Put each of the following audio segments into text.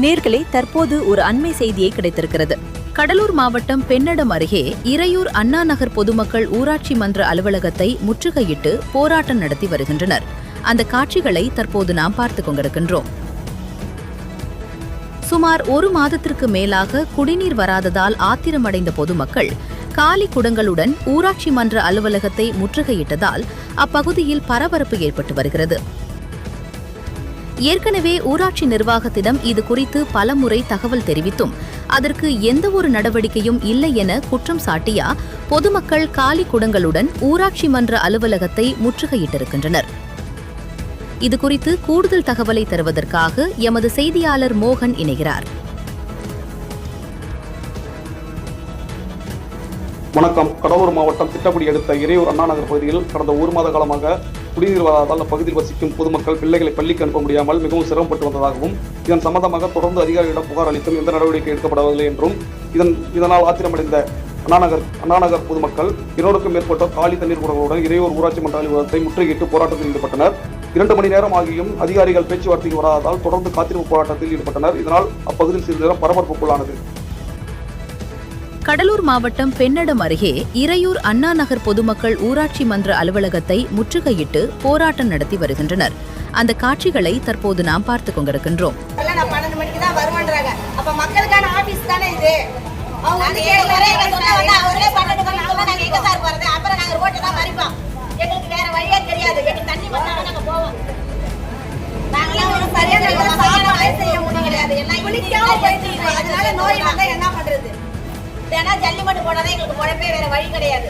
நேர்களே, தற்போது ஒரு அண்மை செய்தியை கிடைத்திருக்கிறது. கடலூர் மாவட்டம் பென்னடம் அருகே இரையூர் அண்ணா நகர் பொதுமக்கள் ஊராட்சி மன்ற அலுவலகத்தை முற்றுகையிட்டு போராட்டம் நடத்தி வருகின்றனர். அந்த காட்சிகளை தற்போது நாம் பார்த்துக் கொண்டிருக்கின்றோம். சுமார் 1 மாதத்திற்கு மேலாக குடிநீர் வராததால் ஆத்திரமடைந்த பொதுமக்கள் காலி குடங்களுடன் ஊராட்சி மன்ற அலுவலகத்தை முற்றுகையிட்டதால் அப்பகுதியில் பரபரப்பு ஏற்பட்டு வருகிறது. ஏற்கனவே ஊராட்சி நிர்வாகத்திடம் இது குறித்து பலமுறை தகவல் தெரிவித்தும் அதற்கு எந்தவொரு நடவடிக்கையும் இல்லை என குற்றம் சாட்டிய பொதுமக்கள் காலி குடங்களுடன் ஊராட்சி மன்ற அலுவலகத்தை முற்றுகையிட்டிருக்கின்றனர். இதுகுறித்து கூடுதல் தகவலை தருவதற்காக எமது செய்தியாளர் மோகன் இணைகிறார். வணக்கம். கடலூர் மாவட்டம் திட்டக்குடி அடுத்த இரையூர் அண்ணா நகர் பகுதியில் கடந்த 1 மாத காலமாக குடிநீர் வராதால் அப்பகுதியில் வசிக்கும் பொதுமக்கள் பிள்ளைகளை பள்ளிக்கு அனுப்ப முடியாமல் மிகவும் சிரமப்பட்டு வந்ததாகவும், இதன் சம்பந்தமாக தொடர்ந்து அதிகாரிகளிடம் புகார் அளித்தும் எந்த நடவடிக்கை எடுக்கப்படவில்லை என்றும், இதனால் ஆத்திரமடைந்த அண்ணா நகர் பொதுமக்கள் 200க்கும் மேற்பட்டோர் காலி தண்ணீர் குடங்களுடன் இரையூர் ஊராட்சி மன்ற அலுவலகத்தை முற்றுகையிட்டு போராட்டத்தில் ஈடுபட்டனர். 2 மணி நேரம் ஆகியும் அதிகாரிகள் பேச்சுவார்த்தைக்கு வராததால் தொடர்ந்து காத்திருப்பு போராட்டத்தில் ஈடுபட்டனர். இதனால் அப்பகுதியில் சிறிது நேரம் பரபரப்புக்குள்ளானது. கடலூர் மாவட்டம் பென்னடம் அருகே இரையூர் அண்ணா நகர் பொதுமக்கள் ஊராட்சி மன்ற அலுவலகத்தை முற்றுகையிட்டு போராட்டம் நடத்தி வருகின்றனர். அந்த காட்சிகளை தற்போது நாம் பார்த்துக் கொண்டிருக்கின்றோம். 12 மணிக்கு தான் வருவான்றாங்க. அப்ப மக்களுக்கான ஆபீஸ் தானே இது. அவங்க நாங்க எங்க சார் போறது? அப்புறம் நாங்க ரோட்டை தான் மறிப்போம். எங்களுக்கு வேற வழியே தெரியாது. எங்க தண்ணி வந்தாலும் நாங்க போவோம். நாங்களாம் ஒரு சரியான சாப்பாடு செய்ய முடியாது. எல்லாம் குளிக்காம போயிட்டு அதனால நோய் வந்தா என்ன பண்றது? ஏன்னா ஜல்லிமட்டு போனாதான் எங்களுக்கு பொழப்பே, வேற வழி கிடையாது.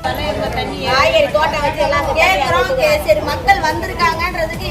காய்கறி தோட்டம் வச்சு எல்லாம் கேட்கிறோம். சரி, மக்கள் வந்திருக்காங்கன்றதுக்கு